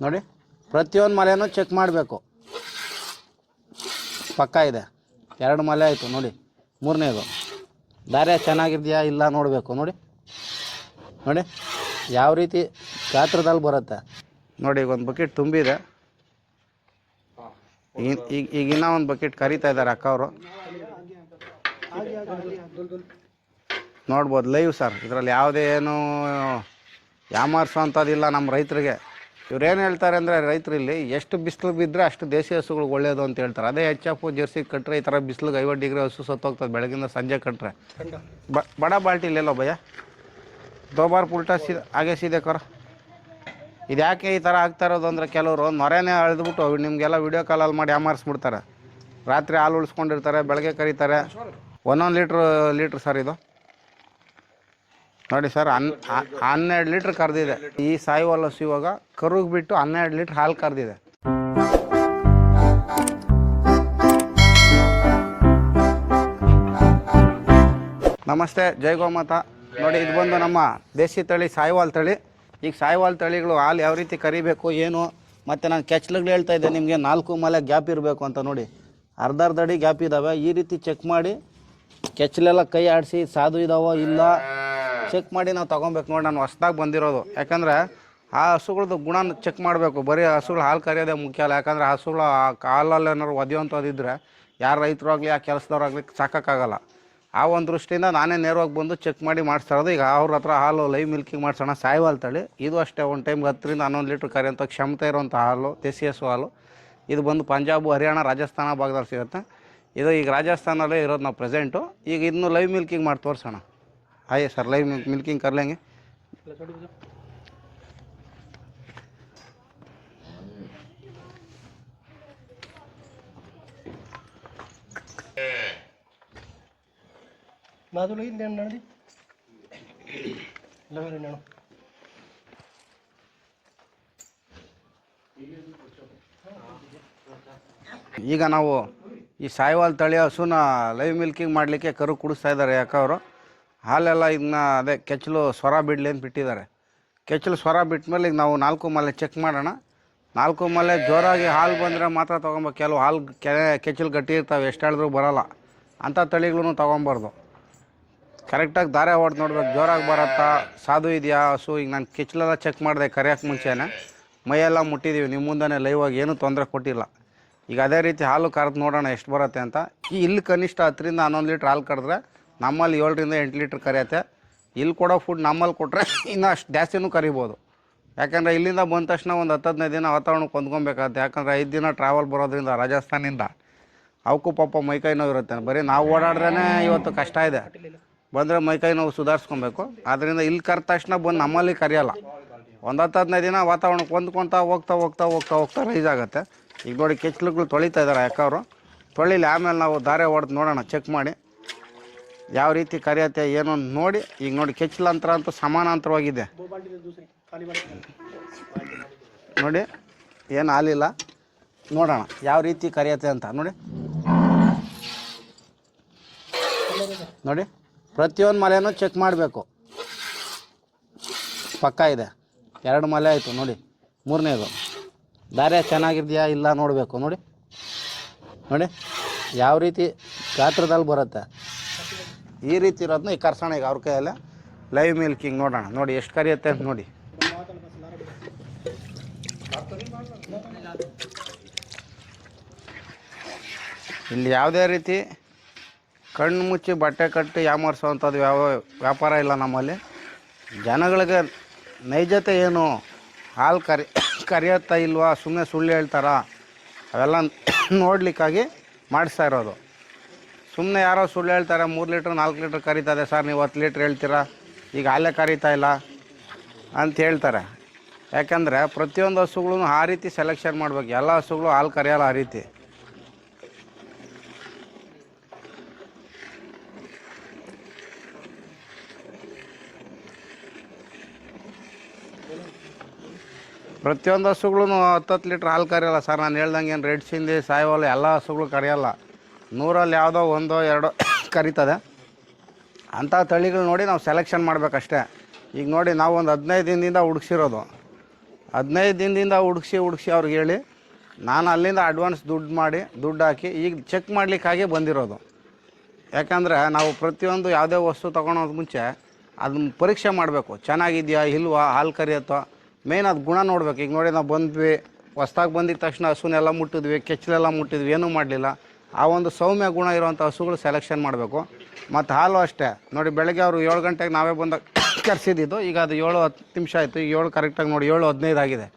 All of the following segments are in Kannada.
ನೋಡಿ, ಪ್ರತಿಯೊಂದು ಮಲೆನೂ ಚೆಕ್ ಮಾಡಬೇಕು. ಪಕ್ಕ ಇದೆ, 2 ಮಲೆ ಆಯಿತು ನೋಡಿ. ಮೂರನೇದು ದಾರೆ ಚೆನ್ನಾಗಿದೆಯಾ ಇಲ್ಲ ನೋಡಬೇಕು. ನೋಡಿ ನೋಡಿ ಯಾವ ರೀತಿ ಗಾತ್ರದಲ್ಲಿ ಬರುತ್ತೆ ನೋಡಿ. ಈಗ ಒಂದು ಬಕೆಟ್ ತುಂಬಿದೆ, ಈಗ ಇನ್ನೂ ಒಂದು ಬಕೆಟ್ ಕರಿತಾ ಇದ್ದಾರೆ ಅಕ್ಕ ಅವರು. ನೋಡ್ಬೋದು ಲೈವ್ ಸರ್, ಇದರಲ್ಲಿ ಯಾವುದೇ ಏನು ಯಾಮಾರಿಸೋ ಅಂಥದ್ದಿಲ್ಲ ನಮ್ಮ ರೈತರಿಗೆ. ಇವ್ರೇನು ಹೇಳ್ತಾರೆ ಅಂದರೆ, ರೈತರಲ್ಲಿ ಎಷ್ಟು ಬಿಸಿಲು ಬಿದ್ದರೆ ಅಷ್ಟು ದೇಸಿ ಹಸುಗಳು ಒಳ್ಳೆಯದು ಅಂತ ಹೇಳ್ತಾರೆ. ಅದೇ HF ಜರ್ಸಿ ಕಟ್ಟರೆ ಈ ಥರ ಬಿಸಿಲಿಗೆ 50 ಡಿಗ್ರಿ ಹಸು ಸತ್ತೋಗ್ತದೆ ಬೆಳಗಿಂದ ಸಂಜೆ ಕಟ್ಟರೆ. ಬಡ ಬಾಲ್ಟಿ ಇಲ್ಲೆಲ್ಲೋ ಭಯ್ಯ, ದೋಬಾರ್ ಪುಲ್ಟಾ ಸೀದಾ ಹಾಗೆ ಸೀದೆ ಕರ. ಇದು ಯಾಕೆ ಈ ಥರ ಆಗ್ತಾ ಇರೋದು ಅಂದರೆ, ಕೆಲವರು ನೊರೆನೇ ಅಳೆದ್ಬಿಟ್ಟು ನಿಮಗೆಲ್ಲ ವೀಡಿಯೋ ಕಾಲಲ್ಲಿ ಮಾಡಿ ಯಾಮಾರಿಸ್ಬಿಡ್ತಾರೆ. ರಾತ್ರಿ ಹಾಲು ಉಳಿಸ್ಕೊಂಡಿರ್ತಾರೆ, ಬೆಳಗ್ಗೆ ಕರೀತಾರೆ. 1 ಲೀಟ್ರ್ ಸರ್ ಇದು ನೋಡಿ ಸರ್. 12 ಲೀಟ್ರ್ ಕರೆದಿದೆ ಈ ಸಾಯಿವಾಲ್ ಹಸು. ಇವಾಗ ಕರುಗೆ ಬಿಟ್ಟು 12 ಲೀಟ್ರ್ ಹಾಲು ಕರೆದಿದೆ. ನಮಸ್ತೆ, ಜೈ ಗೋಮಾತಾ. ನೋಡಿ, ಇದು ಬಂದು ನಮ್ಮ ದೇಸಿ ತಳಿ ಸಾಯಿವಾಲ್ ತಳಿ. ಈಗ ಸಾಯಿವಾಲ್ ತಳಿಗಳು ಹಾಲು ಯಾವ ರೀತಿ ಕರಿಬೇಕು ಏನು, ಮತ್ತು ನಾನು ಕೆಚ್ಚಲುಗಳು ಹೇಳ್ತಾ ಇದ್ದೆ ನಿಮಗೆ 4 ಮಲೆ ಗ್ಯಾಪ್ ಇರಬೇಕು ಅಂತ. ನೋಡಿ, ಅರ್ಧ ಅಡಿ ಗ್ಯಾಪ್ ಇದ್ದಾವೆ. ಈ ರೀತಿ ಚೆಕ್ ಮಾಡಿ ಕೆಚ್ಚಲೆಲ್ಲ ಕೈ ಆಡಿಸಿ ಸಾಧು ಇದ್ದಾವೋ ಇಲ್ಲ ಚೆಕ್ ಮಾಡಿ ನಾವು ತೊಗೊಬೇಕು. ನೋಡಿ, ನಾನು ಹೊಸ್ದಾಗಿ ಬಂದಿರೋದು, ಯಾಕಂದರೆ ಆ ಹಸುಗಳದ್ದು ಗುಣ ಚೆಕ್ ಮಾಡಬೇಕು. ಬರೀ ಹಸುಗಳು ಹಾಲು ಕರೆಯೋದೇ ಮುಖ್ಯ ಅಲ್ಲ. ಯಾಕಂದರೆ ಹಸುಗಳು ಹಾಲಲ್ಲಿ ಏನಾದ್ರು ಒದೆಯುವಂಥದ್ದಿದ್ದರೆ ಯಾರು ರೈತರು ಆಗಲಿ ಆ ಕೆಲಸದವ್ರಾಗಲಿ ಸಾಕೋಕ್ಕಾಗಲ್ಲ. ಆ ಒಂದು ದೃಷ್ಟಿಯಿಂದ ನಾನೇ ನೇರವಾಗಿ ಬಂದು ಚೆಕ್ ಮಾಡಿ ಮಾಡಿಸ್ತಾ ಇರೋದು. ಈಗ ಅವ್ರ ಹತ್ರ ಹಾಲು ಲೈವ್ ಮಿಲ್ಕಿಂಗ್ ಮಾಡಿಸೋಣ ಸಾಯಿವಾಲ್ ತಳಿ. ಇದು ಅಷ್ಟೇ, ಒಂದು ಟೈಮ್ಗೆ 10 ರಿಂದ 11 ಲೀಟ್ರ್ ಕರೆಯೋಂಥ ಕ್ಷಮತೆ ಇರೋಂಥ ಹಾಲು, ದೇಸಿ ಹಸು ಹಾಲು. ಇದು ಬಂದು ಪಂಜಾಬ್, ಹರಿಯಾಣ, ರಾಜಸ್ಥಾನ ಭಾಗದಲ್ಲಿ ಸಿಗುತ್ತೆ. ಇದು ಈಗ ರಾಜಸ್ಥಾನಲ್ಲೇ ಇರೋದು ನಾವು ಪ್ರೆಸೆಂಟು. ಈಗ ಇದನ್ನು ಲೈವ್ ಮಿಲ್ಕಿಂಗ್ ಮಾಡಿ ತೋರಿಸೋಣ. ಆಯ್ತು ಸರ್, ಲೈವ್ ಮಿಲ್ಕಿಂಗ್ ಕರ್ಲೆಂಗೆ. ಈಗ ನಾವು ಈ ಸಾಯಿವಾಲ್ ತಳಿ ಹಸುನ ಲೈವ್ ಮಿಲ್ಕಿಂಗ್ ಮಾಡಲಿಕ್ಕೆ ಕರು ಕುಡಿಸ್ತಾ ಇದ್ದಾರೆ. ಯಾಕವರು ಹಾಲೆಲ್ಲ ಇದನ್ನ ಅದೇ ಕೆಚ್ಚಲು ಸ್ವರ ಬಿಡಲಿ ಅಂತ ಬಿಟ್ಟಿದ್ದಾರೆ. ಕೆಚ್ಚಲು ಸ್ವರ ಬಿಟ್ಟ ಮೇಲೆ ಈಗ ನಾವು 4 ಮಲೆ ಚೆಕ್ ಮಾಡೋಣ. 4 ಮಲೆ ಜೋರಾಗಿ ಹಾಲು ಬಂದರೆ ಮಾತ್ರ ತೊಗೊಬೇಕು. ಕೆಲವು ಹಾಲು ಕೆಚ್ಚಲು ಗಟ್ಟಿ ಇರ್ತವೆ, ಎಷ್ಟು ಹೇಳಿದ್ರೂ ಬರೋಲ್ಲ. ಅಂಥ ತಳಿಗಳೂ ತೊಗೊಬಾರ್ದು. ಕರೆಕ್ಟಾಗಿ ದಾರೆ ಹೊಡೆದು ನೋಡ್ಬೇಕು, ಜೋರಾಗಿ ಬರುತ್ತಾ, ಸಾಧು ಇದೆಯಾ ಹಸು. ಈಗ ನಾನು ಕೆಚ್ಚಲೆಲ್ಲ ಚೆಕ್ ಮಾಡಿದೆ ಕರಿಯೋಕ್ಕೆ ಮುಂಚೆನೇ, ಮೈಯೆಲ್ಲ ಮುಟ್ಟಿದ್ದೀವಿ ನಿಮ್ಮ ಮುಂದೆ ಲೈವಾಗಿ, ಏನೂ ತೊಂದರೆ ಕೊಟ್ಟಿಲ್ಲ. ಈಗ ಅದೇ ರೀತಿ ಹಾಲು ಕರೆದು ನೋಡೋಣ ಎಷ್ಟು ಬರುತ್ತೆ ಅಂತ. ಇಲ್ಲಿ ಕನಿಷ್ಠ 10 ರಿಂದ 11 ಲೀಟ್ರ್ ಹಾಲು ಕರೆದ್ರೆ ನಮ್ಮಲ್ಲಿ 7 ರಿಂದ 8 ಲೀಟ್ರ್ ಕರಿಯುತ್ತೆ. ಇಲ್ಲಿ ಕೊಡೋ ಫುಡ್ ನಮ್ಮಲ್ಲಿ ಕೊಟ್ಟರೆ ಇನ್ನೂ ಅಷ್ಟು ಜಾಸ್ತಿನೂ ಕರಿಬೋದು. ಯಾಕಂದರೆ ಇಲ್ಲಿಂದ ಬಂದ ತಕ್ಷಣ ಒಂದು 10-15 ದಿನ ವಾತಾವರಣಕ್ಕೆ ಹೊಂದ್ಕೊಬೇಕಾಗುತ್ತೆ. ಯಾಕಂದರೆ 5 ದಿನ ಟ್ರಾವೆಲ್ ಬರೋದ್ರಿಂದ ರಾಜಸ್ಥಾನಿಂದ ಅವಕ್ಕೂ ಪಾಪ ಮೈಕೈ ನೋವು ಇರುತ್ತೆ. ಬರೀ ನಾವು ಓಡಾಡ್ರೇ ಇವತ್ತು ಕಷ್ಟ ಇದೆ, ಬಂದರೆ ಮೈಕೈ ನೋವು ಸುಧಾರಿಸ್ಕೊಬೇಕು. ಆದ್ದರಿಂದ ಇಲ್ಲಿ ಕರೆದ ತಕ್ಷಣ ಬಂದು ನಮ್ಮಲ್ಲಿ ಕರೆಯೋಲ್ಲ. ಒಂದು 10-15 ದಿನ ವಾತಾವರಣಕ್ಕೆ ಹೊಂದ್ಕೊತಾ ಹೋಗ್ತಾ ರೈಸ್ ಆಗುತ್ತೆ. ಈಗ ನೋಡಿ, ಕೆಚ್ಚಲುಗಳು ತೊಳಿತಾ ಇದ್ದಾರೆ ಯಾಕವರು. ತೊಳಿಲಿ, ಆಮೇಲೆ ನಾವು ದಾರೆ ಹೊಡೆದು ನೋಡೋಣ ಚೆಕ್ ಮಾಡಿ ಯಾವ ರೀತಿ ಕರಿಯತ್ತೆ ಏನು ನೋಡಿ. ಈಗ ನೋಡಿ, ಕೆಚ್ಚಲ ಅಂತರ ಅಂತೂ ಸಮಾನಾಂತರವಾಗಿದೆ ನೋಡಿ, ಏನು ಹಾಲಿಲ್ಲ. ನೋಡೋಣ ಯಾವ ರೀತಿ ಕರಿಯತ್ತೆ ಅಂತ. ನೋಡಿ ನೋಡಿ ಪ್ರತಿಯೊಂದು ಮಲೆನೂ ಚೆಕ್ ಮಾಡಬೇಕು. ಪಕ್ಕ ಇದೆ, 2 ಮಲೆ ಆಯಿತು ನೋಡಿ. ಮೂರನೇದು ದಾರೆ ಚೆನ್ನಾಗಿದೆಯಾ ಇಲ್ಲ ನೋಡಬೇಕು. ನೋಡಿ ನೋಡಿ ಯಾವ ರೀತಿ ಗಾತ್ರದಲ್ಲಿ ಬರುತ್ತೆ. ಈ ರೀತಿ ಇರೋದನ್ನ ಈ ಕರ್ಸೋಣ ಈಗ ಅವ್ರ ಕೈಯಲ್ಲೇ ಲೈವ್ ಮಿಲ್ಕಿಂಗ್ ನೋಡೋಣ. ನೋಡಿ ಎಷ್ಟು ಕರಿಯುತ್ತೆ ಅಂತ ನೋಡಿ. ಇಲ್ಲಿ ಯಾವುದೇ ರೀತಿ ಕಣ್ಣು ಮುಚ್ಚಿ ಬಟ್ಟೆ ಕಟ್ಟಿ ಯಾಮಾರಿಸೋವಂಥದ್ದು ವ್ಯಾಪಾರ ಇಲ್ಲ ನಮ್ಮಲ್ಲಿ. ಜನಗಳಿಗೆ ನೈಜತೆ ಏನು, ಹಾಲು ಕರಿಯುತ್ತಾ ಇಲ್ವಾ, ಸುಮ್ಮನೆ ಸುಳ್ಳು ಹೇಳ್ತಾರಾ, ಅವೆಲ್ಲ ನೋಡಲಿಕ್ಕಾಗಿ ಮಾಡಿಸ್ತಾ ಇರೋದು. ಸುಮ್ಮನೆ ಯಾರೋ ಸುಳ್ಳು ಹೇಳ್ತಾರೆ, 3 ಲೀಟ್ರ್ 4 ಲೀಟ್ರ್ ಕರೀತದೆ ಸರ್, ನೀವು 10 ಲೀಟ್ರ್ ಹೇಳ್ತೀರಾ, ಈಗ ಹಾಲೇ ಕರೀತಾ ಇಲ್ಲ ಅಂತ ಹೇಳ್ತಾರೆ. ಯಾಕಂದರೆ ಪ್ರತಿಯೊಂದು ಹಸುಗಳು ಆ ರೀತಿ ಸೆಲೆಕ್ಷನ್ ಮಾಡಬೇಕು. ಎಲ್ಲ ಹಸುಗಳು ಹಾಲು ಕರೆಯೋಲ್ಲ ಆ ರೀತಿ. ಪ್ರತಿಯೊಂದು ಹಸುಗಳು 10 ಲೀಟ್ರ್ ಹಾಲು ಕರೆಯೋಲ್ಲ ಸರ್. ನಾನು ಹೇಳ್ದಂಗೆ ಏನು ರೆಡ್ ಸಿಂಧಿ, ಸಾಯಿವಾಲ್ ಎಲ್ಲ ಹಸುಗಳು ಕರೆಯೋಲ್ಲ. 100ರಲ್ಲಿ ಯಾವುದೋ 1-2 ಕರೀತದೆ. ಅಂಥ ತಳಿಗಳು ನೋಡಿ ನಾವು ಸೆಲೆಕ್ಷನ್ ಮಾಡಬೇಕಷ್ಟೇ. ಈಗ ನೋಡಿ, ನಾವು ಒಂದು 15 ದಿನದಿಂದ ಹುಡುಕ್ಸಿರೋದು. 15 ದಿನದಿಂದ ಹುಡುಕ್ಸಿ ಅವ್ರಿಗೆ ಹೇಳಿ ನಾನು ಅಲ್ಲಿಂದ ಅಡ್ವಾನ್ಸ್ ದುಡ್ಡು ಹಾಕಿ ಈಗ ಚೆಕ್ ಮಾಡಲಿಕ್ಕಾಗಿ ಬಂದಿರೋದು. ಯಾಕಂದರೆ ನಾವು ಪ್ರತಿಯೊಂದು ಯಾವುದೇ ವಸ್ತು ತೊಗೊಳೋದು ಮುಂಚೆ ಅದನ್ನ ಪರೀಕ್ಷೆ ಮಾಡಬೇಕು, ಚೆನ್ನಾಗಿದೆಯಾ ಇಲ್ವಾ, ಹಾಲು ಕರಿಯತ್ತೋ, ಮೇಯ್ನ್ ಅದು ಗುಣ ನೋಡ್ಬೇಕು. ಈಗ ನೋಡಿ ನಾವು ಬಂದ್ವಿ, ಹೊಸ್ದಾಗಿ ಬಂದಿದ್ದ ತಕ್ಷಣ ಹಸುನೆಲ್ಲ ಮುಟ್ಟಿದ್ವಿ, ಕೆಚ್ಚಲೆಲ್ಲ ಮುಟ್ಟಿದ್ವಿ, ಏನೂ ಮಾಡಲಿಲ್ಲ. ಆ ಒಂದು ಸೌಮ್ಯ ಗುಣ ಇರೋವಂಥ ಹಸುಗಳು ಸೆಲೆಕ್ಷನ್ ಮಾಡಬೇಕು. ಮತ್ತು ಹಾಲು ಅಷ್ಟೇ ನೋಡಿ, ಬೆಳಗ್ಗೆ ಅವರು 7 ಗಂಟೆಗೆ ನಾವೇ ಬಂದಾಗ ಕರೆಸಿದ್ದು, ಈಗ ಅದು 7-10 ನಿಮಿಷ ಆಯಿತು. ಈಗ 7 ಕರೆಕ್ಟಾಗಿ ನೋಡಿ 7:15 ಆಗಿದೆ.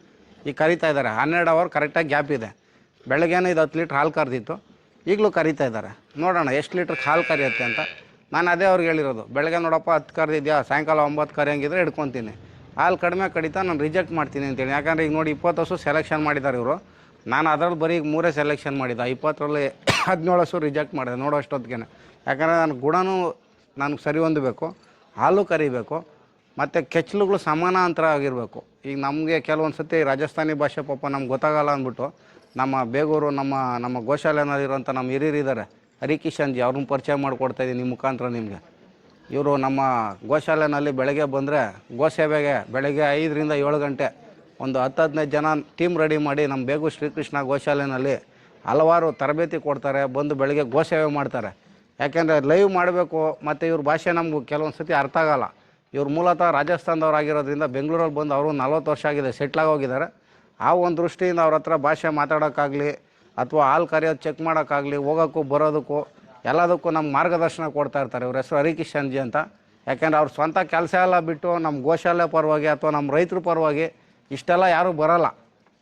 ಈಗ ಕರಿತಾ ಇದ್ದಾರೆ, 12 ಅವರ್ ಕರೆಕ್ಟಾಗಿ ಗ್ಯಾಪ್ ಇದೆ. ಬೆಳಗ್ಗೆನೇ ಇದು 10 ಲೀಟ್ರ್ ಹಾಲು ಕರೆದಿತ್ತು, ಈಗಲೂ ಕರಿತಾ ಇದ್ದಾರೆ. ನೋಡೋಣ ಎಷ್ಟು ಲೀಟ್ರ್ ಹಾಲು ಕರಿಯುತ್ತೆ ಅಂತ. ನಾನು ಅದೇ ಅವ್ರಿಗೆ ಹೇಳಿರೋದು, ಬೆಳಗ್ಗೆ ನೋಡಪ್ಪ 10 ಕರೆದಿದ್ಯಾ, ಸಾಯಂಕಾಲ 9 ಕರೆಯಂಗಿದ್ರೆ ಹಿಡ್ಕೊತೀನಿ, ಹಾಲು ಕಡಿಮೆ ಕಡಿತಾ ನಾನು ರಿಜೆಕ್ಟ್ ಮಾಡ್ತೀನಿ ಅಂತೇಳಿ. ಯಾಕಂದರೆ ಈಗ ನೋಡಿ 20 ಹಸು ಸೆಲೆಕ್ಷನ್ ಮಾಡಿದ್ದಾರೆ ಇವರು, ನಾನು ಅದರಲ್ಲಿ ಬರೀ ಈಗ 3 ಸೆಲೆಕ್ಷನ್ ಮಾಡಿದ್ದೆ, 20ರಲ್ಲಿ 17 ಹಸು ರಿಜೆಕ್ಟ್ ಮಾಡಿದೆ ನೋಡೋ ಅಷ್ಟೊತ್ತಿಗೆ. ಯಾಕಂದರೆ ನನ್ನ ಗುಣನೂ ನನಗೆ ಸರಿ ಹೊಂದಬೇಕು, ಹಾಲು ಕರಿಬೇಕು, ಮತ್ತು ಕೆಚ್ಚಲುಗಳು ಸಮಾನಾಂತರ ಆಗಿರಬೇಕು. ಈಗ ನಮಗೆ ಕೆಲವೊಂದು ಸತಿ ರಾಜಸ್ಥಾನಿ ಭಾಷೆ ಪಾಪ ನಮ್ಗೆ ಗೊತ್ತಾಗಲ್ಲ ಅಂದ್ಬಿಟ್ಟು ನಮ್ಮ ಬೇಗೂರು ನಮ್ಮ ಗೋಶಾಲೆನಲ್ಲಿರೋಂಥ ನಮ್ಮ ಹಿರಿಯರಿದ್ದಾರೆ, ಹರಿಕಿಶನ್ಜಿ, ಅವ್ರನ್ನ ಪರಿಚಯ ಮಾಡಿಕೊಡ್ತಾಯಿದ್ದೀನಿ ನಿಮ್ಮ ಮುಖಾಂತರ ನಿಮಗೆ. ಇವರು ನಮ್ಮ ಗೋಶಾಲೆನಲ್ಲಿ ಬೆಳಗ್ಗೆ ಬಂದರೆ ಗೋಸೇವೆಗೆ ಬೆಳಗ್ಗೆ 5ರಿಂದ 7 ಗಂಟೆ ಒಂದು 10-15 ಜನ ಟೀಮ್ ರೆಡಿ ಮಾಡಿ ನಮ್ಮ ಬೇಗೂರು ಶ್ರೀಕೃಷ್ಣ ಗೋಶಾಲೆನಲ್ಲಿ ಹಲವಾರು ತರಬೇತಿ ಕೊಡ್ತಾರೆ, ಬಂದು ಬೆಳಗ್ಗೆ ಗೋಸೇವೆ ಮಾಡ್ತಾರೆ. ಯಾಕೆಂದರೆ ಲೈವ್ ಮಾಡಬೇಕು, ಮತ್ತು ಇವ್ರ ಭಾಷೆ ನಮಗೂ ಕೆಲವೊಂದು ಸತಿ ಅರ್ಥ ಆಗೋಲ್ಲ. ಇವ್ರು ಮೂಲತಃ ರಾಜಸ್ಥಾನದವ್ರಾಗಿರೋದ್ರಿಂದ ಬೆಂಗಳೂರಲ್ಲಿ ಬಂದು ಅವರು 40 ವರ್ಷ ಆಗಿದೆ, ಸೆಟ್ಲಾಗಿ ಹೋಗಿದ್ದಾರೆ. ಆ ಒಂದು ದೃಷ್ಟಿಯಿಂದ ಅವ್ರ ಹತ್ರ ಭಾಷೆ ಮಾತಾಡೋಕ್ಕಾಗಲಿ ಅಥವಾ ಹಾಲು ಕರೆಯೋದು ಚೆಕ್ ಮಾಡೋಕ್ಕಾಗಲಿ, ಹೋಗೋಕ್ಕೂ ಬರೋದಕ್ಕೂ ಎಲ್ಲದಕ್ಕೂ ನಮ್ಗೆ ಮಾರ್ಗದರ್ಶನ ಕೊಡ್ತಾ ಇರ್ತಾರೆ. ಇವ್ರ ಹೆಸರು ಹರಿಕಿಶನ್ಜಿ ಅಂತ. ಯಾಕೆಂದರೆ ಅವ್ರ ಸ್ವಂತ ಕೆಲಸ ಎಲ್ಲ ಬಿಟ್ಟು ನಮ್ಮ ಗೋಶಾಲೆ ಪರವಾಗಿ ಅಥವಾ ನಮ್ಮ ರೈತರ ಪರವಾಗಿ ಇಷ್ಟೆಲ್ಲ ಯಾರೂ ಬರೋಲ್ಲ.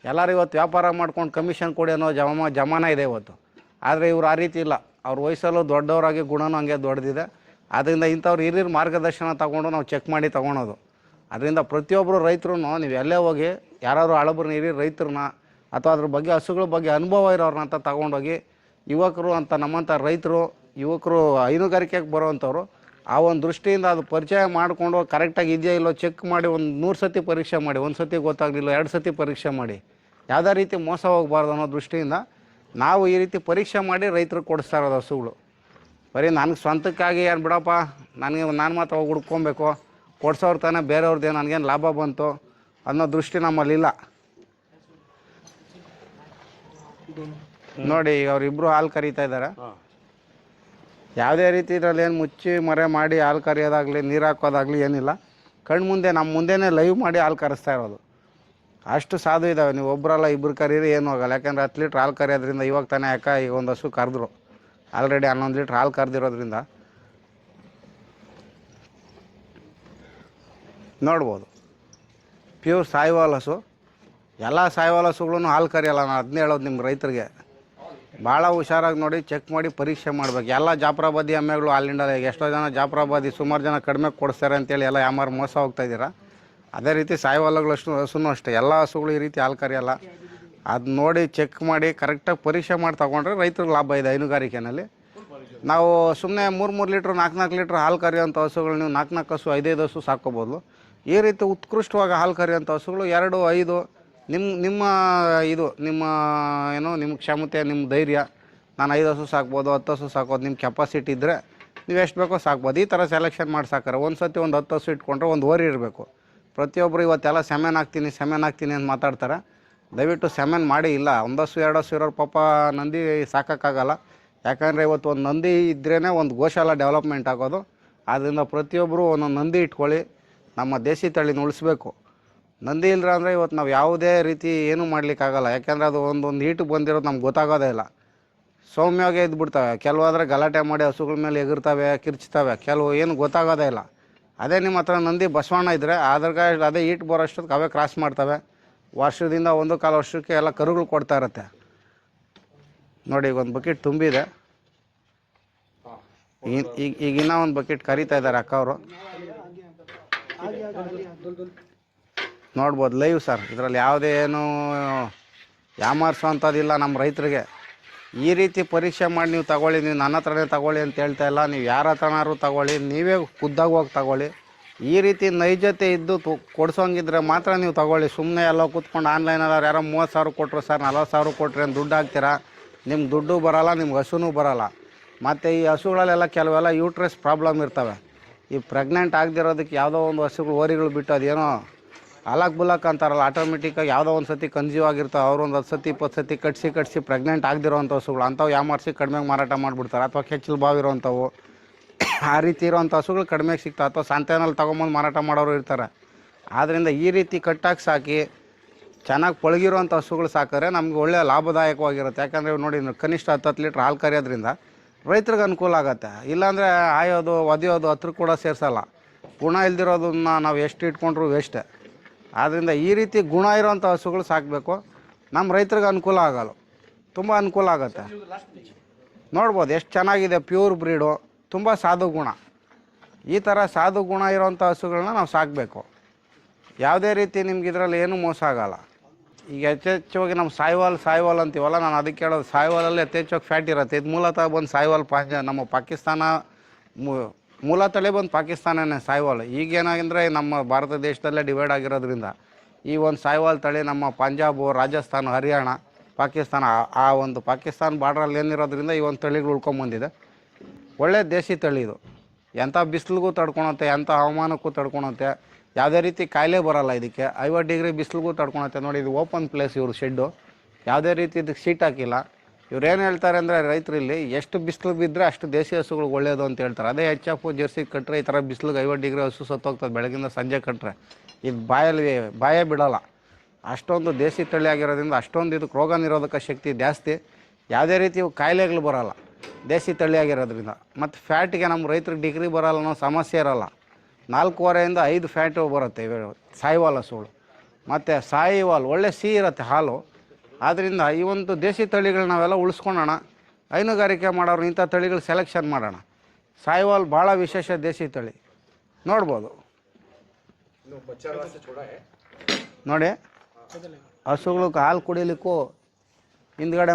ಎಲ್ಲರೂ ಇವತ್ತು ವ್ಯಾಪಾರ ಮಾಡ್ಕೊಂಡು ಕಮಿಷನ್ ಕೊಡಿ ಅನ್ನೋ ಜಮಾನ ಇದೆ ಇವತ್ತು. ಆದರೆ ಇವರು ಆ ರೀತಿ ಇಲ್ಲ, ಅವ್ರ ವಯಸ್ಸಲ್ಲೂ ದೊಡ್ಡವರಾಗಿ ಗುಣನೂ ಹಂಗೆ ದೊಡ್ಡದಿದೆ. ಅದರಿಂದ ಇಂಥವ್ರು ಹಿರಿಯರ ಮಾರ್ಗದರ್ಶನ ತೊಗೊಂಡು ನಾವು ಚೆಕ್ ಮಾಡಿ ತೊಗೊಳೋದು. ಅದರಿಂದ ಪ್ರತಿಯೊಬ್ಬರು ರೈತರು ನೀವು ಎಲ್ಲೇ ಹೋಗಿ ಯಾರಾದ್ರು ಹಳಬ್ರನ್ನ ಹಿರಿಯರು ರೈತರನ್ನ ಅಥವಾ ಅದ್ರ ಬಗ್ಗೆ ಹಸುಗಳ ಬಗ್ಗೆ ಅನುಭವ ಇರೋರನ್ನ ಅಂತ ತೊಗೊಂಡೋಗಿ ಯುವಕರು ಅಂತ ನಮ್ಮಂಥ ರೈತರು ಯುವಕರು ಹೈನುಗಾರಿಕೆಗೆ ಬರೋವಂಥವ್ರು ಆ ಒಂದು ದೃಷ್ಟಿಯಿಂದ ಅದು ಪರಿಚಯ ಮಾಡಿಕೊಂಡು ಕರೆಕ್ಟಾಗಿ ಇದೆಯಾ ಇಲ್ಲೋ ಚೆಕ್ ಮಾಡಿ ಒಂದು 100 ಸತಿ ಪರೀಕ್ಷೆ ಮಾಡಿ, 1 ಸತಿ ಗೊತ್ತಾಗಲಿಲ್ಲ 2 ಸತಿ ಪರೀಕ್ಷೆ ಮಾಡಿ, ಯಾವುದೇ ರೀತಿ ಮೋಸ ಹೋಗಬಾರ್ದು ಅನ್ನೋ ದೃಷ್ಟಿಯಿಂದ ನಾವು ಈ ರೀತಿ ಪರೀಕ್ಷೆ ಮಾಡಿ ರೈತರಿಗೆ ಕೊಡಿಸ್ತಾ ಇರೋದು ಹಸುಗಳು. ಬರೀ ನನಗೆ ಸ್ವಂತಕ್ಕಾಗಿ ಏನು ಬಿಡಪ್ಪ, ನಾನು ಮಾತ್ರ ಹೋಗಿ ಹುಡ್ಕೊಬೇಕು, ಕೊಡ್ಸೋರು ತಾನೇ ಬೇರೆಯವ್ರದ್ದು ನನಗೇನು ಲಾಭ ಬಂತು ಅನ್ನೋ ದೃಷ್ಟಿ ನಮ್ಮಲ್ಲಿಲ್ಲ. ನೋಡಿ ಈಗ ಅವರಿಬ್ಬರು ಹಾಲು ಕರೀತಾ ಇದ್ದಾರೆ. ಯಾವುದೇ ರೀತಿ ಇದರಲ್ಲಿ ಏನು ಮುಚ್ಚಿ ಮರೆ ಮಾಡಿ ಹಾಲು ಕರಿಯೋದಾಗಲಿ ನೀರು ಹಾಕೋದಾಗಲಿ ಏನಿಲ್ಲ, ಕಣ್ಣು ಮುಂದೆ ನಮ್ಮ ಮುಂದೆನೇ ಲೈವ್ ಮಾಡಿ ಹಾಲು ಕರೆಸ್ತಾ ಇರೋದು. ಅಷ್ಟು ಸಾಧು ಇದ್ದಾವೆ. ನೀವು ಒಬ್ಬರಲ್ಲ ಇಬ್ಬರು ಕರೀರಿ ಏನೂ ಹೋಗಲ್ಲ. ಯಾಕೆಂದರೆ 10 ಲೀಟ್ರ್ ಹಾಲು ಕರೆಯೋದ್ರಿಂದ ಇವಾಗ ತಾನೇ ಈಗ ಒಂದು ಹಸು ಕರೆದ್ರು, ಆಲ್ರೆಡಿ 11 ಲೀಟ್ರ್ ಹಾಲು ಕರೆದಿರೋದ್ರಿಂದ ನೋಡ್ಬೋದು. ಪ್ಯೂರ್ ಸಾಯಿವಾಲ್ ಹಸು. ಎಲ್ಲ ಸಾಯಿವಾಲ್ ಹಸುಗಳೂ ಹಾಲು ಕರಿಯಲ್ಲ. ನಾನು ಅದನ್ನೇ ಹೇಳೋದು ನಿಮ್ಮ ರೈತರಿಗೆ, ಭಾಳ ಹುಷಾರಾಗಿ ನೋಡಿ ಚೆಕ್ ಮಾಡಿ ಪರೀಕ್ಷೆ ಮಾಡ್ಬೇಕು. ಎಲ್ಲ ಜಾಫ್ರಾಬಾದಿ ಎಮ್ಮೆಗಳು ಹಾಲಿಂದ ಎಷ್ಟೋ ಜನ ಜಾಫ್ರಾಬಾದಿ ಸುಮಾರು ಜನ ಕಡಿಮೆ ಕೊಡಿಸ್ತಾರೆ ಅಂತೇಳಿ ಎಲ್ಲ ಯಾಮಾರು ಮೋಸ ಹೋಗ್ತಾಯಿದ್ದೀರಾ. ಅದೇ ರೀತಿ ಸಾಯಿವಾಲಗಳಷ್ಟು ಹಸುನೂ ಅಷ್ಟೇ, ಎಲ್ಲ ಹಸುಗಳು ಈ ರೀತಿ ಹಾಲು ಕರಿಯಲ್ಲ. ಅದು ನೋಡಿ ಚೆಕ್ ಮಾಡಿ ಕರೆಕ್ಟಾಗಿ ಪರೀಕ್ಷೆ ಮಾಡಿ ತೊಗೊಂಡ್ರೆ ರೈತರಿಗೆ ಲಾಭ ಇದೆ ಹೈನುಗಾರಿಕೆಯಲ್ಲಿ. ನಾವು ಸುಮ್ಮನೆ 3 ಲೀಟ್ರ್ 4 ಲೀಟ್ರ್ ಹಾಲು ಕರಿಯೋಂಥ ಹಸುಗಳು ನೀವು 4 ಹಸು 5 ಹಸು ಸಾಕೋಬೋದು. ಈ ರೀತಿ ಉತ್ಕೃಷ್ಟವಾಗಿ ಹಾಲು ಕರಿಯೋಂಥ ಹಸುಗಳು 2, 5 ನಿಮ್ಮ ನಿಮ್ಮ ಕ್ಷಮತೆ, ನಿಮ್ಮ ಧೈರ್ಯ, ನಾನು 5 ಹಸು ಸಾಕ್ಬೋದು 10 ಹಸು ಸಾಕೋದು, ನಿಮ್ಮ ಕೆಪಾಸಿಟಿ ಇದ್ದರೆ ನೀವು ಎಷ್ಟು ಬೇಕೋ ಸಾಕ್ಬೋದು. ಈ ಥರ ಸೆಲೆಕ್ಷನ್ ಮಾಡಿ ಸಾಕಾರೆ ಒಂದು ಸತಿ ಒಂದು 10 ಹಸು ಇಟ್ಕೊಂಡ್ರೆ ಒಂದು ಓರಿ ಇರಬೇಕು. ಪ್ರತಿಯೊಬ್ಬರು ಇವತ್ತೆಲ್ಲ ಸೆಮೆನ್ ಹಾಕ್ತೀನಿ ಅಂತ ಮಾತಾಡ್ತಾರೆ. ದಯವಿಟ್ಟು ಸೆಮೆನ್ ಮಾಡಿ ಇಲ್ಲ. 1 ಹಸು 2 ಹಸು ಇರೋರು ಪಾಪ ನಂದಿ ಸಾಕೋಕ್ಕಾಗಲ್ಲ. ಯಾಕಂದರೆ ಇವತ್ತು ಒಂದು ನಂದಿ ಇದ್ರೇ ಒಂದು ಗೋಶಾಲ ಡೆವಲಪ್ಮೆಂಟ್ ಆಗೋದು. ಆದ್ದರಿಂದ ಪ್ರತಿಯೊಬ್ಬರು ಒಂದೊಂದು ನಂದಿ ಇಟ್ಕೊಳ್ಳಿ, ನಮ್ಮ ದೇಸಿ ತಳಿನ ಉಳಿಸ್ಬೇಕು. ನಂದಿ ಇಲ್ಲರ ಅಂದರೆ ಇವತ್ತು ನಾವು ಯಾವುದೇ ರೀತಿ ಏನೂ ಮಾಡಲಿಕ್ಕಾಗಲ್ಲ. ಯಾಕೆಂದರೆ ಅದು ಒಂದೊಂದು ಹೀಟಿಗೆ ಬಂದಿರೋದು ನಮ್ಗೆ ಗೊತ್ತಾಗೋದೇ ಇಲ್ಲ. ಸೌಮ್ಯವಾಗಿ ಇದ್ಬಿಡ್ತವೆ. ಕೆಲವಾದರೆ ಗಲಾಟೆ ಮಾಡಿ ಹಸುಗಳ ಮೇಲೆ ಎಗರ್ತವೆ, ಕಿರ್ಚ್ತವೆ, ಕೆಲವು ಏನು ಗೊತ್ತಾಗೋದೇ ಇಲ್ಲ. ಅದೇ ನಿಮ್ಮ ಹತ್ರ ನಂದಿ ಬಸವಣ್ಣ ಇದ್ದರೆ ಅದೇ ಹೀಟ್ ಬರೋಷ್ಟೊತ್ತಿಗೆ ಅವೇ ಕ್ರಾಸ್ ಮಾಡ್ತವೆ. ವರ್ಷದಿಂದ 1.25 ವರ್ಷಕ್ಕೆ ಎಲ್ಲ ಕರುಗಳು ಕೊಡ್ತಾ ಇರುತ್ತೆ. ನೋಡಿ ಈಗ ಒಂದು ಬಕೆಟ್ ತುಂಬಿದೆ, ಈಗ ಇನ್ನೂ ಒಂದು ಬಕೆಟ್ ಕರಿತಾ ಇದ್ದಾರೆ ಅಕ್ಕ ಅವರು. ನೋಡ್ಬೋದು ಲೈವ್ ಸರ್, ಇದರಲ್ಲಿ ಯಾವುದೇ ಏನು ಯಾಮಾರಿಸೋ ಅಂಥದ್ದಿಲ್ಲ. ನಮ್ಮ ರೈತರಿಗೆ ಈ ರೀತಿ ಪರೀಕ್ಷೆ ಮಾಡಿ ನೀವು ತಗೊಳ್ಳಿ. ನೀವು ನನ್ನ ಹತ್ರನೇ ತಗೊಳ್ಳಿ ಅಂತ ಹೇಳ್ತಾ ಇಲ್ಲ, ನೀವು ಯಾರ ಹತ್ರನಾದ್ರು ತಗೊಳ್ಳಿ, ನೀವೇ ಖುದ್ದಾಗಿ ಹೋಗಿ ತಗೊಳ್ಳಿ. ಈ ರೀತಿ ನೈಜತೆ ಇದ್ದು ಕೊಡ್ಸೋಂಗಿದ್ರೆ ಮಾತ್ರ ನೀವು ತಗೊಳ್ಳಿ. ಸುಮ್ಮನೆ ಎಲ್ಲ ಕೂತ್ಕೊಂಡು ಆನ್ಲೈನಲ್ಲಿ ಯಾರೋ 30,000 ಕೊಟ್ಟರು ಸರ್ 40,000 ಕೊಟ್ಟರೆ ಏನು ದುಡ್ಡು ಹಾಕ್ತೀರಾ, ನಿಮ್ಗೆ ದುಡ್ಡು ಬರೋಲ್ಲ, ನಿಮ್ಗೆ ಹಸುನೂ ಬರೋಲ್ಲ. ಮತ್ತು ಈ ಹಸುಗಳಲ್ಲೆಲ್ಲ ಕೆಲವೆಲ್ಲ ಯೂಟ್ರಸ್ ಪ್ರಾಬ್ಲಮ್ ಇರ್ತವೆ. ಈ ಪ್ರೆಗ್ನೆಂಟ್ ಆಗದಿರೋದಕ್ಕೆ ಯಾವುದೋ ಒಂದು ಹಸುಗಳು ಓರಿಗಳು ಬಿಟ್ಟು ಅದೇನೋ ಅಲಕ್ ಬುಲಕ್ ಅಂತಾರಲ್ಲ, ಆಟೋಮೆಟಿಕ್ಕಾಗಿ ಯಾವುದೋ ಒಂದು ಸತಿ ಕನ್ಸ್ಯೂವ್ ಆಗಿರ್ತಾವೆ, ಅವ್ರು ಒಂದು 10 ಸತಿ 20 ಸತಿ ಕಟ್ಸಿ ಪ್ರೆಗ್ನೆಂಟ್ ಆಗದಿರೋಂಥ ಹಸುಗಳು ಅಂಥವು ಯಾಮಾರಿಸಿ ಕಡಿಮೆಗೆ ಮಾರಾಟ ಮಾಡಿಬಿಡ್ತಾರೆ. ಅಥವಾ ಕೆಚ್ಚಲು ಬಾವಿರೋವಂಥವು ಆ ರೀತಿ ಇರೋವಂಥ ಹಸುಗಳು ಕಡಿಮೆಗೆ ಸಿಗ್ತಾವೆ. ಅಥವಾ ಸಂತೆನಲ್ಲಿ ತೊಗೊಂಬಂದು ಮಾರಾಟ ಮಾಡೋರು ಇರ್ತಾರೆ. ಆದ್ದರಿಂದ ಈ ರೀತಿ ಕಟ್ಟಾಗಿ ಸಾಕಿ ಚೆನ್ನಾಗಿ ಪಳಗಿರೋವಂಥ ಹಸುಗಳು ಸಾಕಿದ್ರೆ ನಮ್ಗೆ ಒಳ್ಳೆಯ ಲಾಭದಾಯಕವಾಗಿರುತ್ತೆ. ಯಾಕಂದರೆ ನೋಡಿ, ಕನಿಷ್ಠ 10 ಲೀಟ್ರ್ ಹಾಲು ಕರೆಯೋದ್ರಿಂದ ರೈತರಿಗೆ ಅನುಕೂಲ ಆಗುತ್ತೆ. ಇಲ್ಲಾಂದರೆ ಆಯೋದು ಒದೆಯೋದು ಹತ್ರ ಕೂಡ ಸೇರಿಸಲ್ಲ. ಗುಣ ಇಲ್ದಿರೋದನ್ನ ನಾವು ಎಷ್ಟು ಇಟ್ಕೊಂಡ್ರೂ ವೇಸ್ಟೇ. ಆದ್ದರಿಂದ ಈ ರೀತಿ ಗುಣ ಇರೋವಂಥ ಹಸುಗಳು ಸಾಕಬೇಕು. ನಮ್ಮ ರೈತರಿಗೆ ಅನುಕೂಲ ಆಗಲ್ಲ, ತುಂಬ ಅನುಕೂಲ ಆಗುತ್ತೆ. ನೋಡ್ಬೋದು ಎಷ್ಟು ಚೆನ್ನಾಗಿದೆ, ಪ್ಯೂರ್ ಬ್ರೀಡು, ತುಂಬ ಸಾಧು ಗುಣ. ಈ ಥರ ಸಾಧು ಗುಣ ಇರೋವಂಥ ಹಸುಗಳನ್ನ ನಾವು ಸಾಕಬೇಕು. ಯಾವುದೇ ರೀತಿ ನಿಮ್ಗೆ ಇದರಲ್ಲಿ ಏನೂ ಮೋಸ ಆಗೋಲ್ಲ. ಈಗ ಹೆಚ್ಚೆಚ್ಚುವಾಗಿ ನಮ್ಮ ಸಾಯಿವಾಲ್ ಅಂತೀವಲ್ಲ, ನಾನು ಅದಕ್ಕೆ ಹೇಳೋದು, ಸಾಯಿವಾಲಲ್ಲಿ ಯಥೇಚ್ಛವಾಗಿ ಫ್ಯಾಟ್ ಇರುತ್ತೆ. ಇದು ಮೂಲತಃ ಬಂದು ಸಾಯಿವಾಲ್ ನಮ್ಮ ಪಾಕಿಸ್ತಾನ ಮೂಲ ತಳಿ ಬಂದು ಪಾಕಿಸ್ತಾನನೇ ಸಾಯಿವಾಲ್. ಈಗೇನಾಗಿಂದರೆ ನಮ್ಮ ಭಾರತ ದೇಶದಲ್ಲೇ ಡಿವೈಡ್ ಆಗಿರೋದ್ರಿಂದ ಈ ಒಂದು ಸಾಯಿವಾಲ್ ತಳಿ ನಮ್ಮ ಪಂಜಾಬು, ರಾಜಸ್ಥಾನ, ಹರಿಯಾಣ, ಪಾಕಿಸ್ತಾನ ಆ ಒಂದು ಪಾಕಿಸ್ತಾನ ಬಾರ್ಡ್ರಲ್ಲಿ ಏನಿರೋದ್ರಿಂದ ಈ ಒಂದು ತಳಿಗಳು ಉಳ್ಕೊಂಬಂದಿದೆ. ಒಳ್ಳೆ ದೇಸಿ ತಳಿ ಇದು. ಎಂಥ ಬಿಸಿಲಿಗೂ ತಡ್ಕೊಳುತ್ತೆ, ಎಂಥ ಹವಾಮಾನಕ್ಕೂ ತಡ್ಕೊಳುತ್ತೆ. ಯಾವುದೇ ರೀತಿ ಕಾಯಿಲೆ ಬರೋಲ್ಲ ಇದಕ್ಕೆ. 50 ಡಿಗ್ರಿ ಬಿಸಿಲಿಗೂ ತಡ್ಕೊಳುತ್ತೆ. ನೋಡಿ, ಇದು ಓಪನ್ ಪ್ಲೇಸ್ ಇವ್ರ ಶೆಡ್ಡು. ಯಾವುದೇ ರೀತಿ ಇದಕ್ಕೆ ಶೀಟ್ ಹಾಕಿಲ್ಲ. ಇವ್ರು ಏನು ಹೇಳ್ತಾರೆ ಅಂದರೆ, ರೈತರಲ್ಲಿ ಎಷ್ಟು ಬಿಸಿಲು ಬಿದ್ದರೆ ಅಷ್ಟು ದೇಸಿ ಹಸುಗಳು ಒಳ್ಳೆಯದು ಅಂತ ಹೇಳ್ತಾರೆ. ಅದೇ HF ಜರ್ಸಿ ಕಟ್ಟರೆ ಈ ಥರ ಬಿಸಿಲಿಗೆ 50 ಡಿಗ್ರಿ ಹಸು ಸತ್ತೋಗ್ತದೆ. ಬೆಳಗಿಂದ ಸಂಜೆ ಕಟ್ಟರೆ ಇದು ಬಾಯೇ ಬಿಡೋಲ್ಲ. ಅಷ್ಟೊಂದು ದೇಸಿ ತಳಿ ಆಗಿರೋದ್ರಿಂದ ಅಷ್ಟೊಂದು ಇದಕ್ಕೆ ರೋಗ ನಿರೋಧಕ ಶಕ್ತಿ ಜಾಸ್ತಿ. ಯಾವುದೇ ರೀತಿ ಕಾಯಿಲೆಗಳು ಬರೋಲ್ಲ ದೇಸಿ ತಳಿ ಆಗಿರೋದ್ರಿಂದ. ಮತ್ತು ಫ್ಯಾಟಿಗೆ ನಮ್ಮ ರೈತರಿಗೆ ಡಿಗ್ರಿ ಬರೋಲ್ಲ ಅನ್ನೋ ಸಮಸ್ಯೆ ಇರೋಲ್ಲ. 4.5 ರಿಂದ 5 ಫ್ಯಾಟು ಬರುತ್ತೆ ಇವು ಸಾಯಿವಾಲ್ ಹಸುಗಳು. ಮತ್ತು ಸಾಯಿವಾಲ್ ಒಳ್ಳೆ ಸಿಹಿ ಇರುತ್ತೆ ಹಾಲು. ಆದ್ದರಿಂದ ಈ ಒಂದು ದೇಸಿ ತಳಿಗಳು ನಾವೆಲ್ಲ ಉಳಿಸ್ಕೊಳ್ಳೋಣ. ಹೈನುಗಾರಿಕೆ ಮಾಡೋರು ಇಂಥ ತಳಿಗಳು ಸೆಲೆಕ್ಷನ್ ಮಾಡೋಣ. ಸಾಯಿವಾಲ್ ಭಾಳ ವಿಶೇಷ ದೇಸಿ ತಳಿ. ನೋಡ್ಬೋದು ನೋಡಿ, ಹಸುಗಳು ಹಾಲು ಕುಡಿಲಿಕ್ಕೂ ಹಿಂದ್ಗಡೆ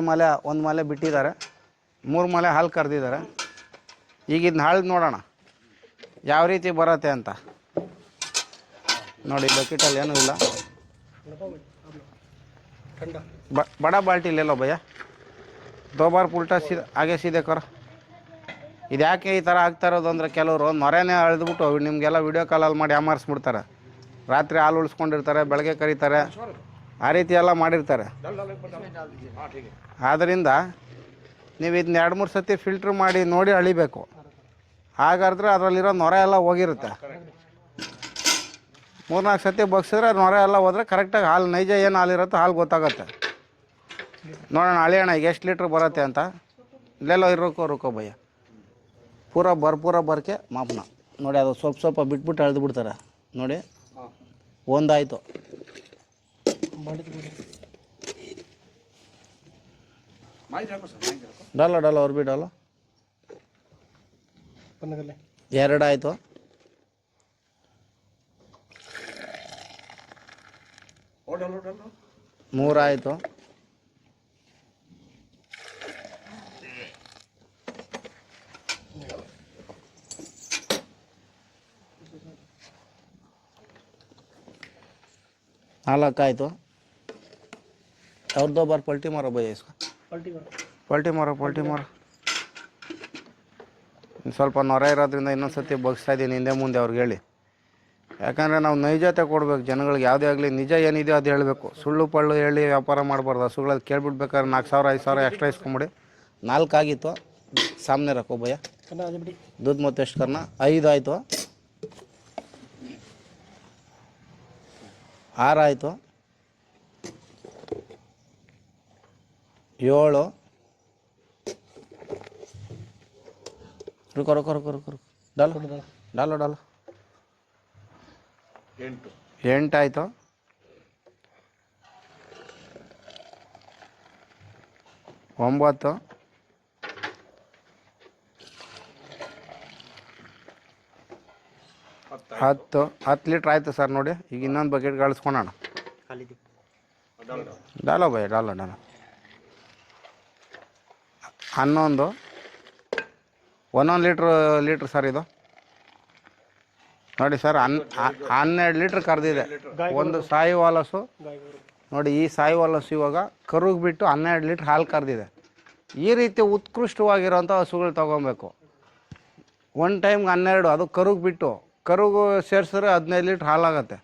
ಒಂದು ಮಲೆ ಬಿಟ್ಟಿದ್ದಾರೆ, 3 ಮಲೆ ಹಾಲು ಕರೆದಿದ್ದಾರೆ. ಈಗ ಇದನ್ನ ಹಾಳು ನೋಡೋಣ ಯಾವ ರೀತಿ ಬರುತ್ತೆ ಅಂತ. ನೋಡಿ, ಬಕೆಟಲ್ಲಿ ಏನೂ ಇಲ್ಲ. बड़ा बाल्टी ले लो भैया, 2 बार उल्टा सीधा आगे सीधे करो. ಇದು ಯಾಕೆ ಈ ಥರ ಆಗ್ತಾ ಇರೋದು ಅಂದರೆ, ಕೆಲವರು ನೊರೆನೇ ಅಳೆದ್ಬಿಟ್ಟು ನಿಮಗೆಲ್ಲ ವೀಡಿಯೋ ಕಾಲಲ್ಲಿ ಮಾಡಿ ಯಾಮಾರಿಸ್ಬಿಡ್ತಾರೆ. ರಾತ್ರಿ ಹಾಲು ಉಳಿಸ್ಕೊಂಡಿರ್ತಾರೆ, ಬೆಳಗ್ಗೆ ಕರೀತಾರೆ, ಆ ರೀತಿ ಎಲ್ಲ ಮಾಡಿರ್ತಾರೆ. ಆದ್ದರಿಂದ ನೀವು ಇದನ್ನ 2-3 ಸತಿ ಫಿಲ್ಟ್ರ್ ಮಾಡಿ ನೋಡಿ ಅಳಿಬೇಕು. ಹಾಗಾದ್ರೆ ಅದರಲ್ಲಿರೋ ನೊರೆ ಎಲ್ಲ ಹೋಗಿರುತ್ತೆ. 3-4 ಸತಿ ಬಗ್ಸಿದ್ರೆ ನೊರೆ ಎಲ್ಲ ಹೋದರೆ ಕರೆಕ್ಟಾಗಿ ಹಾಲು ನೈಜ ಏನು ಹಾಲಿರುತ್ತೆ ಹಾಲು ಗೊತ್ತಾಗುತ್ತೆ. ನೋಡೋಣ, ಅಳಿಯೋಣ ಈಗ ಎಷ್ಟು ಲೀಟ್ರ್ ಬರುತ್ತೆ ಅಂತ. ಇಲ್ಲೆಲ್ಲೋ ರುಕೋ ಭಯ್ಯ, ಭರ್ಪೂರ ಬರ್ಕೆ ಮಾಪನ ನೋಡಿ. ಅದು ಸ್ವಲ್ಪ ಬಿಟ್ಬಿಟ್ಟು ಅಳೆದು ಬಿಡ್ತಾರೆ ನೋಡಿ. ಒಂದಾಯಿತು, ಡಾಲ ಅವ್ರು ಬಿ ಡಾಲ 2 ಆಯಿತು. 3 ಆಯಿತು. 4 ಆಯಿತು. और 2 बार पलटी मारो भैया इसका, पलटी मारो. ಸ್ವಲ್ಪ ನೊರೆ ಇರೋದ್ರಿಂದ ಇನ್ನೊಂದು ಸತಿ ಬಗ್ಸ್ತಾ ಇದ್ದೀನಿ ಹಿಂದೆ ಮುಂದೆ ಅವ್ರಿಗೆ ಹೇಳಿ. ಯಾಕಂದರೆ ನಾವು ನೈಜತೆ ಕೊಡಬೇಕು ಜನಗಳಿಗೆ. ಯಾವುದೇ ಆಗಲಿ ನಿಜ ಏನಿದೆಯೋ ಅದು ಹೇಳಬೇಕು. ಸುಳ್ಳು ಪಳ್ಳು ಹೇಳಿ ವ್ಯಾಪಾರ ಮಾಡಬಾರ್ದು. ಹಸುಗಳಲ್ಲಿ ಕೇಳ್ಬಿಡ್ಬೇಕಾದ್ರೆ 4,000 5,000 ಎಕ್ಸ್ಟ್ರಾ ಇಸ್ಕೊಂಬಿಡಿ. 4 ಆಗಿತ್ತು, ಸಾಮನೆ ರಕ್ಕೋ ಭಯ್ಯ. दूध मत ಎಷ್ಟು करना 5 ಆಯಿತು, 6 ಆಯಿತು, 7, रुको डालो 8 ಆಯಿತು, 9, 10 ಲೀಟ್ರ್ ಆಯಿತು ಸರ್. ನೋಡಿ, ಈಗ ಇನ್ನೊಂದು ಬಕೆಟ್ ಕಳಿಸ್ಕೊಳೋಣ. ಡಾಲೋ ಭಯ, ಡಾಲೋ 11, 1 ಲೀಟ್ರ್ ಸರ್ ಇದು. ನೋಡಿ ಸರ್, 12 ಲೀಟ್ರ್ ಕರೆದಿದೆ ಒಂದು ಸಾಯಿವಾಲ್ ಹಸು. ನೋಡಿ, ಈ ಸಾಯಿವಾಲ್ ಹಸು ಇವಾಗ ಕರುಗೆ ಬಿಟ್ಟು 12 ಲೀಟ್ರ್ ಹಾಲು ಕರೆದಿದೆ. ಈ ರೀತಿ ಉತ್ಕೃಷ್ಟವಾಗಿರೋಂಥ ಹಸುಗಳು ತೊಗೊಬೇಕು. ಒನ್ ಟೈಮ್ಗೆ 12, ಅದು ಕರುಗೆ ಬಿಟ್ಟು. ಕರುಗೂ ಸೇರಿಸಿದ್ರೆ 15 ಲೀಟ್ರ್ ಹಾಲಾಗತ್ತೆ.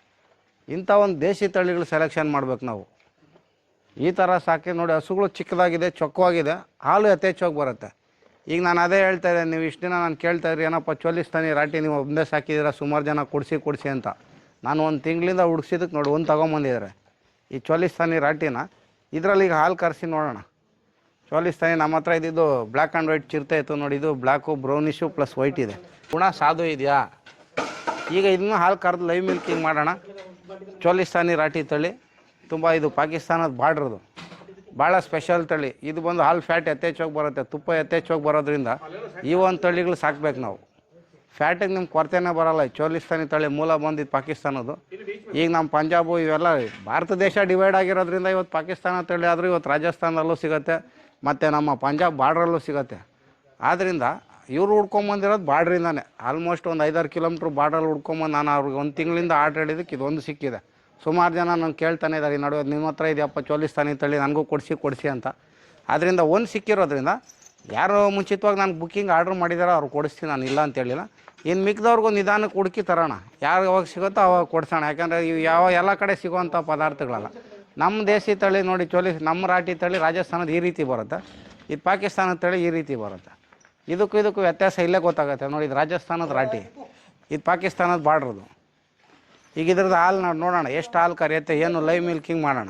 ಇಂಥ ಒಂದು ದೇಶಿ ತಳಿಗಳು ಸೆಲೆಕ್ಷನ್ ಮಾಡ್ಬೇಕು ನಾವು. ಈ ಥರ ಸಾಕಿ ನೋಡಿ, ಹಸುಗಳು ಚಿಕ್ಕದಾಗಿದೆ, ಚೊಕ್ಕವಾಗಿದೆ, ಹಾಲು ಯಥೇಚ್ಛವಾಗಿ ಬರುತ್ತೆ. ಈಗ ನಾನು ಅದೇ ಹೇಳ್ತಾ ಇದ್ದೆ, ನೀವು ಇಷ್ಟು ದಿನ ನಾನು ಕೇಳ್ತಾ ಇದ್ರಿ ಏನಪ್ಪ ಚೋಲಿಸ್ತಾನೆ ರಾಟಿ ನೀವು ಒಂದೇ ಸಾಕಿದ್ದೀರಾ, ಸುಮಾರು ಜನ ಕೊಡಿಸಿ ಅಂತ. ನಾನು ಒಂದು ತಿಂಗಳಿಂದ ಹುಡ್ಸಿದ್ದಕ್ಕೆ ನೋಡಿ ಒಂದು ತೊಗೊಂಬಂದಿದ್ದಾರೆ ಈ ಚೋಲಿಸ್ತಾನಿ ರಾಟಿನ. ಇದರಲ್ಲಿ ಈಗ ಹಾಲು ಕರೆಸಿ ನೋಡೋಣ. ಚೋಲಿಸ್ತಾನಿ ನಮ್ಮ ಹತ್ರ ಇದ್ದಿದ್ದು ಬ್ಲ್ಯಾಕ್ ಆ್ಯಂಡ್ ವೈಟ್ ಚಿರತೆ ಇತ್ತು ನೋಡಿ, ಇದು ಬ್ಲ್ಯಾಕು ಬ್ರೌನಿಶು ಪ್ಲಸ್ ವೈಟ್ ಇದೆ. ಗುಣ ಸಾಧು ಇದೆಯಾ. ಈಗ ಇದನ್ನು ಹಾಲು ಕರೆದು ಲೈವ್ ಮಿಲ್ಕಿಂಗ್ ಮಾಡೋಣ. ಚೋಲಿಸ್ತಾನಿ ರಾಟಿ ತಳಿ ತುಂಬ ಇದು ಪಾಕಿಸ್ತಾನದ ಬಾರ್ಡ್ರದು, ಭಾಳ ಸ್ಪೆಷಲ್ ತಳಿ. ಇದು ಬಂದು ಹಾಲು ಫ್ಯಾಟ್ ಯಥೇಚ್ಛವಾಗಿ ಬರುತ್ತೆ, ತುಪ್ಪ ಯಥೇಚ್ಛವಾಗಿ ಬರೋದ್ರಿಂದ ಈ ಒಂದು ತಳಿಗಳು ಸಾಕ್ಬೇಕು ನಾವು. ಫ್ಯಾಟಿಗೆ ನಿಮ್ಗೆ ಕೊರತೆನೇ ಬರೋಲ್ಲ. ಚೋಲಿಸ್ತಾನಿ ತಳಿ ಮೂಲ ಬಂದಿದ್ದು ಪಾಕಿಸ್ತಾನದ್ದು. ಈಗ ನಮ್ಮ ಪಂಜಾಬು ಇವೆಲ್ಲ ಭಾರತ ದೇಶ ಡಿವೈಡ್ ಆಗಿರೋದ್ರಿಂದ ಇವತ್ತು ಪಾಕಿಸ್ತಾನ ತಳಿ ಆದರೂ ಇವತ್ತು ರಾಜಸ್ಥಾನದಲ್ಲೂ ಸಿಗುತ್ತೆ, ಮತ್ತು ನಮ್ಮ ಪಂಜಾಬ್ ಬಾರ್ಡ್ರಲ್ಲೂ ಸಿಗುತ್ತೆ. ಆದ್ದರಿಂದ ಇವರು ಹುಡ್ಕೊಂಬಂದಿರೋದು ಬಾರ್ಡ್ರಿಂದಾನೆ. ಆಲ್ಮೋಸ್ಟ್ ಒಂದು 5-6 ಕಿಲೋಮೀಟ್ರ್ ಬಾರ್ಡ್ರಲ್ಲಿ ಹುಡ್ಕೊಂಬಂದು ನಾನು ಅವ್ರಿಗೆ ಒಂದು ತಿಂಗಳಿಂದ ಆರ್ಡ್ರ್ ಹೇಳಿದ್ದಕ್ಕೆ ಇದೊಂದು ಸಿಕ್ಕಿದೆ. ಸುಮಾರು ಜನ ನಾನು ಕೇಳ್ತಾನೆ ಇದ್ದಾರೆ, ಈ ನಡುವೆ ನಿಮ್ಮ ಹತ್ರ ಇದೆಯಪ್ಪ ಚೋಲಿಸ್ತಾನಿ ತಳಿ, ನನಗೂ ಕೊಡಿಸಿ ಅಂತ. ಆದ್ದರಿಂದ ಒಂದು ಸಿಕ್ಕಿರೋದ್ರಿಂದ ಯಾರು ಮುಂಚಿತವಾಗಿ ನಾನು ಬುಕ್ಕಿಂಗ್ ಆರ್ಡ್ರ್ ಮಾಡಿದಾರೋ ಅವ್ರು ಕೊಡಿಸ್ತೀನಿ, ನಾನು ಇಲ್ಲ ಅಂತೇಳಿಲ್ಲ. ಇನ್ನು ಮಿಕ್ದವ್ರಿಗೂ ನಿಧಾನಕ್ಕೆ ಹುಡುಕಿ ತರೋಣ, ಯಾರು ಯಾವಾಗ ಸಿಗುತ್ತೋ ಅವಾಗ ಕೊಡ್ಸೋಣ. ಯಾಕಂದರೆ ಇವು ಎಲ್ಲ ಕಡೆ ಸಿಗೋವಂಥ ಪದಾರ್ಥಗಳಲ್ಲ. ನಮ್ಮ ದೇಶಿ ತಳಿ ನೋಡಿ ನಮ್ಮ ರಾಟಿ ತಳಿ ರಾಜಸ್ಥಾನದ ಈ ರೀತಿ ಬರುತ್ತೆ, ಇದು ಪಾಕಿಸ್ತಾನದ ತಳಿ ಈ ರೀತಿ ಬರುತ್ತೆ. ಇದಕ್ಕೂ ವ್ಯತ್ಯಾಸ ಇಲ್ಲೇ ಗೊತ್ತಾಗುತ್ತೆ ನೋಡಿ. ಇದು ರಾಜಸ್ಥಾನದ ರಾಟಿ, ಇದು ಪಾಕಿಸ್ತಾನದ ಬಾರ್ಡ್ರದು. ಈಗ ಇದ್ರದ್ದು ಹಾಲು ನೋಡೋಣ ಎಷ್ಟು ಹಾಲು ಕರೆಯುತ್ತೆ, ಏನು ಲೈವ್ ಮಿಲ್ಕಿಂಗ್ ಮಾಡೋಣ.